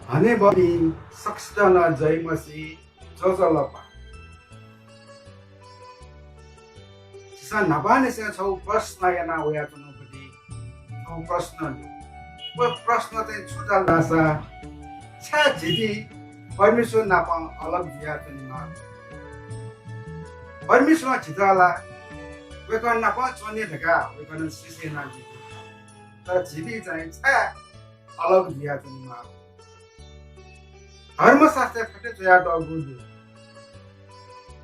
Hanebody Saxdana Jaimasi Josalapa. San Nabani says how Prasnayana we have to nobody, how personally. Well, Prasnata Chudalasa Chajidi, permission upon all of the Atanima. Permission Chitala, we're going to put on the car, we're going to see Naji. That's it, all of the Atanima. धर्मशास्त्र फटे तयार दगुदु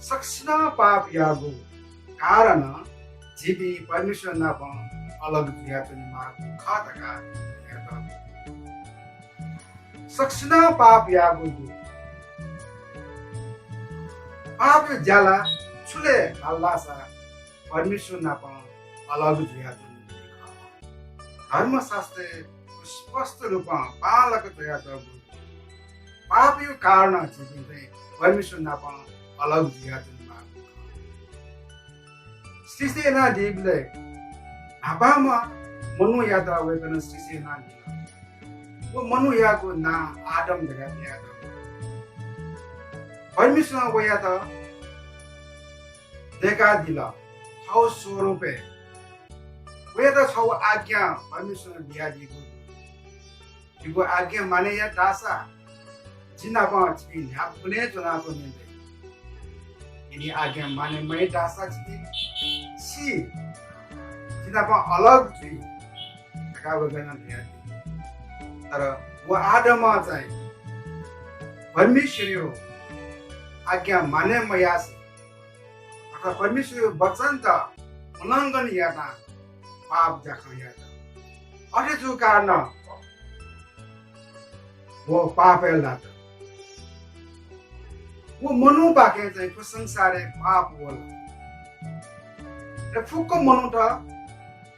सक्सिना पाप यागु कारण जीवी परमेश्वर नाप अलग दिया पनि मार्ग खातका हेर्दा सक्सिना पाप यागु पाप जाला छुले अल्लाहसा परमेश्वर नाप अलग दिया पनि धर्मशास्त्र स्पष्ट रूपमा बालक तयार दगु पाप यो कारण चाहिँ परमेश्वर नापा अलग दिया जन्मा श्रीसेना देवले हापामा मनु याद आवेकन श्रीसेना दिला वो मनु याको ना आदम जगह याद परमेश्वर वो याद देखा दिला हाउ स्वरूपे वो याद हाउ आज्ञा परमेश्वर दिया दिगो आज्ञा माने या दासा जिनापा चिन अपने चुनाव में दे इन्हीं आगे माने मैं दासा चिन सी जिनापा अलग थी तका वगैरह दिया तर वो आदम आ जाए परमेश्वर आज्ञा माने मयास अथवा परमेश्वर वचन ता उल्लंघन याना पाप जाखा याना अरे जो कारण वो पाप है लाता वो मनु बाके चाहिँ को संसारे पाप होला र फुक्को मनु त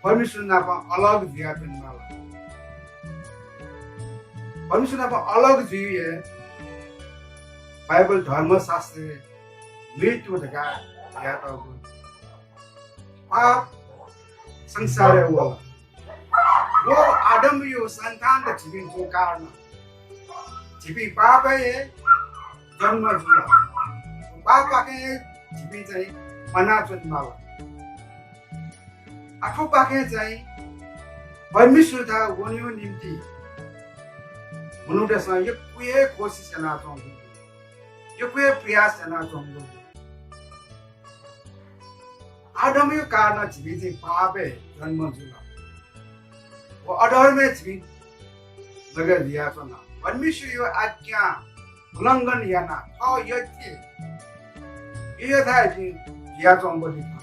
परमेश्वर नापा अलग दिया जन्माला परमेश्वर नापा अलग दिए बाइबल धर्मशास्त्र मृत्यु तका या त पाप संसारे होला वो आदम यो संतान त छिपिन जो कारण छिपी पाप है जन्म जुला पाप पाके छिपी चाहिँ मना जन्माला आफू पाके चाहिँ परमेश्वर था वनियो निम्ति मनुष्यसँग यो कुए कोशिश ना चाहूँ यो कुए प्रयास ना चाहूँ आदम यो कारण छिपी चाहिँ पाप है जन्म जुला वो अडर में छिपी लगा दिया तो ना परमेश्वर यो आज्ञा उल्लंघन याना था ये था कि या चंबली था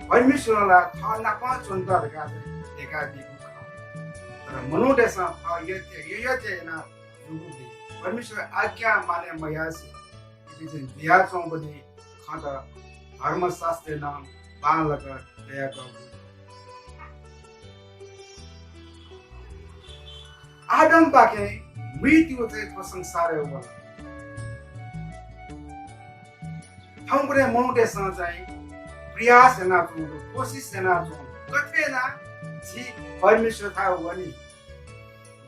परमेश्वरला था नापा चुनता देखा दिगु तर मनुष्य सा था ये ना जुगु परमेश्वर आज्ञा माने मयासी इति दिया चंबली खादा धर्मशास्त्र नाम बालक दया गगु आदम पाके मृत्यु चाहिँ संसार होला ठाउँपुरे मनुष्यसँग चाहिँ प्रयास हेर्न चाहनु कोसिस हेर्न चाहनु कथे ना जी परमेश्वर था वनी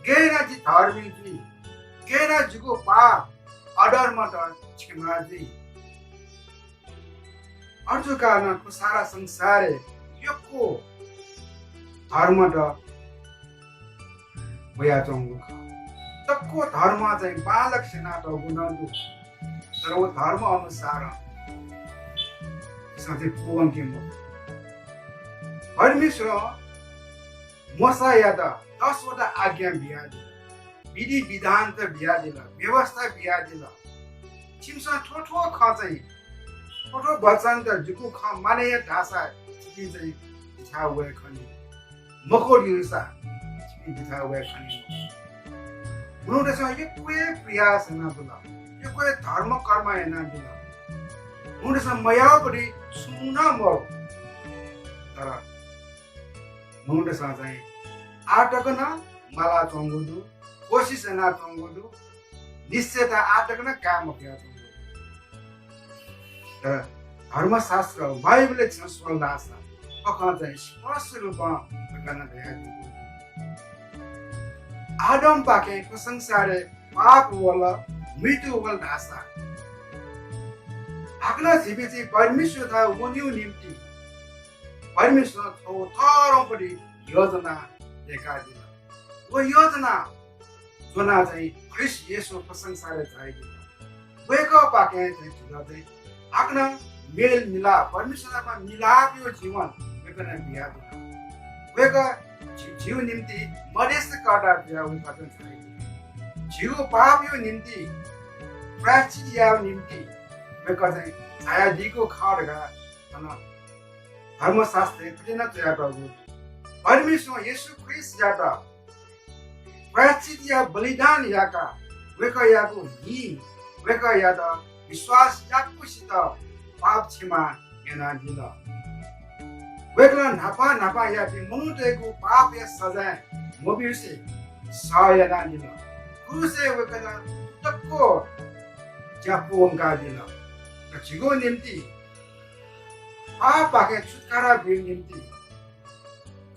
गेना जी धार्मिक जी गेना जीको पाप अडर मत क्षमा जी अर्जु कारण को सारा संसार यको धर्म द भया चंगु तक्को धर्म चाहिँ बालक सेना त गुनादु तर वो धर्म अनुसार साथै पुगम के म परमेश्वर मसाया त 10 वटा आज्ञा बिया विधि विधान त बिया दिला व्यवस्था बिया दिला छिमसा ठोठो ख चाहिँ ठोठो वचन त जुकु ख माने ढासा छिपी चाहिँ इच्छा वे खनि मकोडिसा छिपी इच्छा वे खनि मनुष्यसँग यो कुए प्रयास हेर्न दिला यो कुए धर्म कर्म हेर्न दिला मनुष्यसँग मयापट्टि सुन्न मरो तर मनुष्यसँग चाहिँ आटकन मला चङ्गुदु कोसिस हेर्न चङ्गुदु निश्चयता आटकन काम किया चङ्गुदु तर धर्मशास्त्र बाइबलले चाहिँ स्वल्दास अख चाहिँ स्पष्ट रूपमा गर्न भ्यादिगु आदम पाके संसारे पाप वाला मृत्यु वाला ढासा आकना जीवित परमेश्वर था वन्यू निम्ति परमेश्वर थो थारों पड़ी योजना देखा दिला वो योजना जोना चाहिँ ख्रिस्ट येशू प्रशंसाले चाहिदिला वेको पाके चाहिँ जुदादै आकना मेल मिलाप परमेश्वरमा मिलाप यो जीवन वेकना बिहा दिला वेको जीव निम्ति मध्यस्थ काटा बिहा वेको चाहिदिला जीव पाप यो निम्ति प्रायश्चित या निम्ति वेको चाहिँ छाया दिको खड्गा अन धर्मशास्त्र किन तयार परमेश्वर येशू ख्रिस्ट जाता प्रायश्चित या बलिदान याका वेका याको ही वेका यादा विश्वास याकुसित पाप क्षमा याना दिला वेकला नापा या मनुष्यको पाप या सजाय मोबिसे सहायना दिला क्रुसे वेकला तक्को जापोंगा दिला जिगो निम्ति पाप पाके छुटकारा बिल निम्ति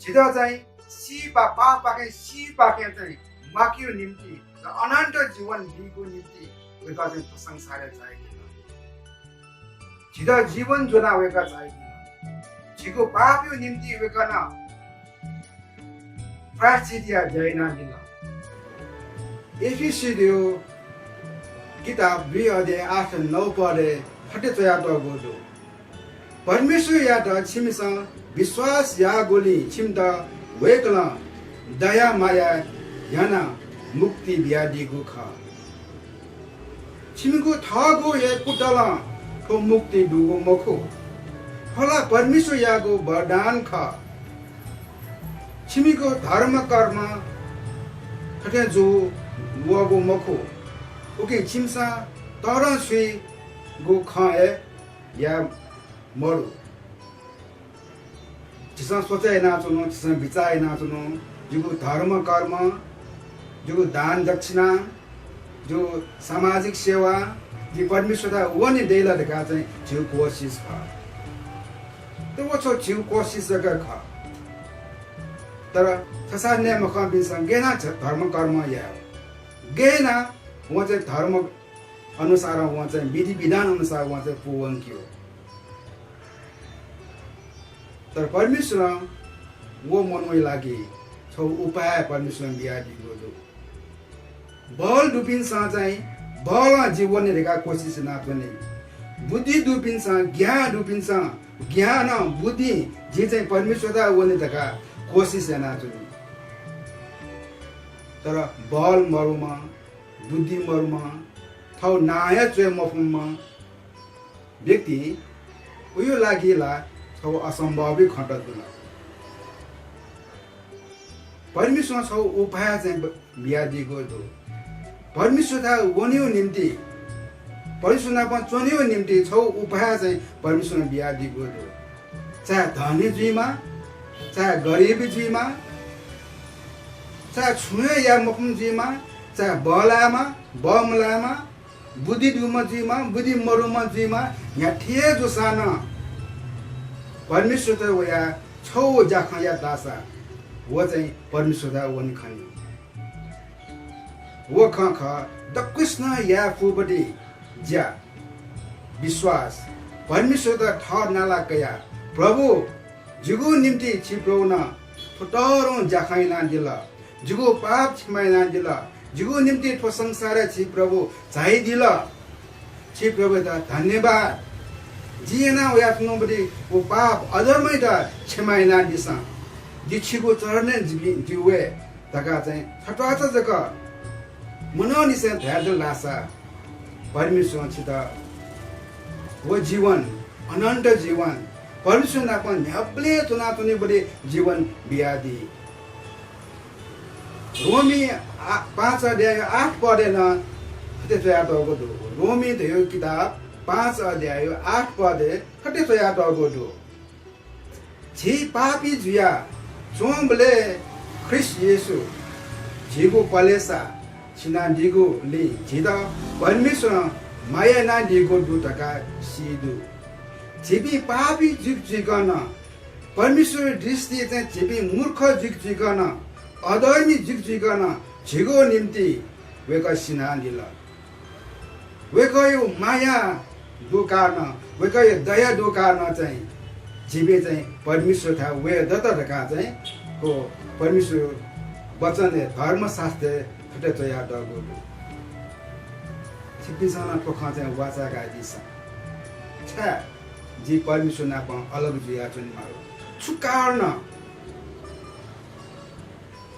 जिदा चाहिँ सी पाप पाके सी पाके चाहिँ माकियो निम्ति र अनन्त जीवन दिएको निम्ति वेका चाहिँ प्रशंसाले चाहिदिन जिदा जीवन जोना वेका चाहिदिन जिको पाप यो निम्ति वेका न प्रायश्चित या जयना दिन एफिसियो किताब 2 अध्याय 8-9 पढे हटे तयार गर्दो परमेश्वर या त छिमसँग विश्वास या गोली छिमदा वेकला दया माया याना मुक्ति ब्यादीको ख छिमको थगो या कुटला को मुक्ति दुगो मखो फला परमेश्वर याको वरदान ख छिमीको धर्म कर्म खटे जो वगो मखो ओके छिमसा तर सुई गो खाए या मरु जिसं सोचे ना चुनो जिसं विचार ना चुनो जो धर्म कर्म जो दान दक्षिणा जो सामाजिक सेवा जो परमेश्वर वनी देला देखा चाहिँ जीव कोशिश खा तो वो छो जीव कोशिश जगह खा तर छसान्य मखा बिसँग गेना धर्म कर्म या गेना वो चाहिँ धर्म अनुसार वो चाहिँ विधि विधान अनुसार वो चाहिँ पुवन कियो तर परमेश्वर वो मनमै लागि छौ उपाय परमेश्वर बिहा दिएको जो बल डुपिन्छ चाहिँ बल जीवन रेखा कोशिश नाप्ने बुद्धि डुपिन्छ ज्ञान डुपिन्छ ज्ञान बुद्धि जे चाहिँ परमेश्वर वने तका कोशिश नाच्नु तर बल मरुमा बुद्धि मरुमा थौ नाया चोय मफुममा व्यक्ति उयो लागिला छौ असम्भवी खटतुला परमेश्वर छौ उपाय चाहिँ बिहा दिएको दो परमेश्वर वन्यो निम्ति परमेश्वर पण चोन्यो निम्ति छौ उपाय चाहिँ परमेश्वर बिहा दिएको दो चाहे धनी जीमा चाहे गरिबी जीमा चाहे छुए या मफुम जीमा चाहे बलामा बमलामा बुद्धि दुमा जीमा बुद्धि मरुमा जीमा यहाँ ठिए जो साना परमेश्वर त वया छौ जाखा या दासा वो चाहिँ परमेश्वर वन खनि वो ख द कृष्ण या फुबडी ज्या विश्वास परमेश्वर त ठर नाला कया प्रभु जुगु निम्ति छिप्रोना फुटरो जाखाइना दिला जुगु पाप छिमाइना दिला जुगु निम्ति ठो संसार छि प्रभु चाहि दिला छि प्रभु त धन्यवाद जिएना व आफ्नो बडी वो पाप अधर्मै त क्षमाइना दिसा दिछिको चरणे जिवे तका चाहिँ छटवाच जक मनोनिसे ध्यान लासा परमेश्वर छित वो जीवन अनन्त जीवन परमेश्वर अपन न्याप्ले तुना तुनी बडी जीवन बियादी रोमी 5 अध्याय 8 पढेन त्यति याद गर्दो रोमी त्यो किताब 5 अध्याय 8 पदे कति तो याद गर्दो छी पापी जुया चोंबले ख्रिस्ट येशू जीगो पलेसा छिना दिगो ले जिदा परमेश्वर माया ना दिगो दुटका सिदु छिबी पापी जुग जुगन परमेश्वर दृष्टि चाहिँ छिबी मूर्ख जुग जुगन अधर्मी जुग जुगन झिगो निम्ति वेक सिनान दिला वेक यो माया दुकान वेक यो दया दुकान चाहिँ जीवे चाहिँ परमेश्वर था वे दत्त ढका चाहिँ को परमेश्वर वचन धर्मशास्त्र फुटे तया दगो छिपिसना पोखा चाहिँ वाचा गादिसा छ जी परमेश्वर ना पा अलग जिया चुनि मारो छुकार्न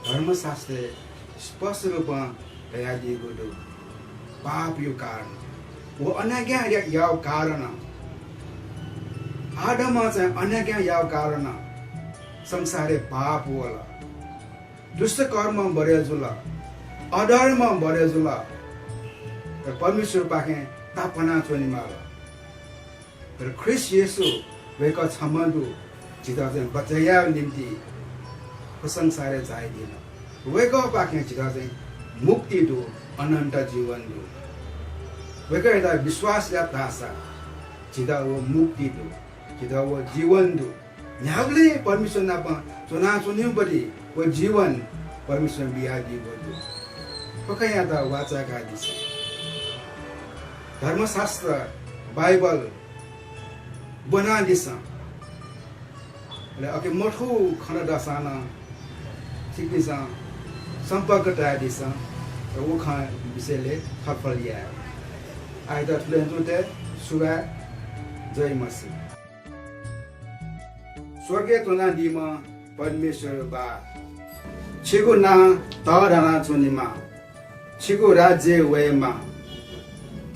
धर्मशास्त्र स्पष्ट रूपमा तया दिएको दो पाप यो कारण वो अनाज्ञा याव कारण आदममा चाहिँ अनाज्ञा याव कारण संसारे पाप होला दुष्ट कर्म बढे जुला अधर्म बढे जुला परमेश्वर पाखे तापना चोनी माला तर ख्रिस्ट येशू वेका छमदु जिता चाहिँ बचाया निम्ति संसारे चाहिदिन वेका पाखे जिता चाहिँ मुक्ति दो अनन्त जीवन दो वेका यता विश्वास या तासा जिता वो मुक्ति दो जिता वो जीवन दो न्याउले परमेश्वर नापा चुना चुन्यु बढी वो जीवन परमेश्वर बिहा दिएको दो पक्का यहाँ त वाचा गादिस धर्मशास्त्र बाइबल बना दिस ले अके मोठो खन दसाना ठीक दिस सम्पर्क टाया दिस र वो खा विषयले सफल या आइ त तुले सुगा जय मसी स्वर्गीय तोना दिमा परमेश्वर बा छिगो ना तराना चुनिमा छिगो राज्य वेमा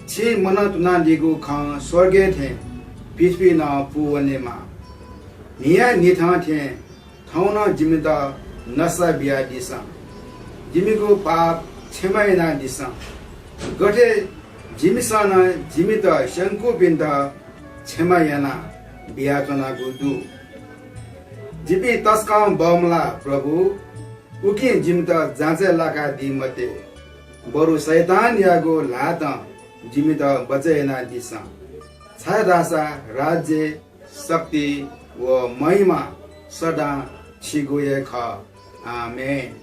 छि मन तुना दिगु ख स्वर्गीय थे पृथ्वी न पुवनेमा निया निथा थे थौना जिमिता नसा बिया दिसा जिमिको पाप क्षमाय ना दिसा गठे जिमिसन जिमित शंकु बिन्द क्षमायना बिया तना गुदु जिपी तस्का बमला प्रभु उकी जिमित जाँचे लाका दिमते बरु शैतान यागो लात जिमित बचेना दिसा छाया रासा राज्य शक्ति व महिमा सदा छिगोए ख आमेन।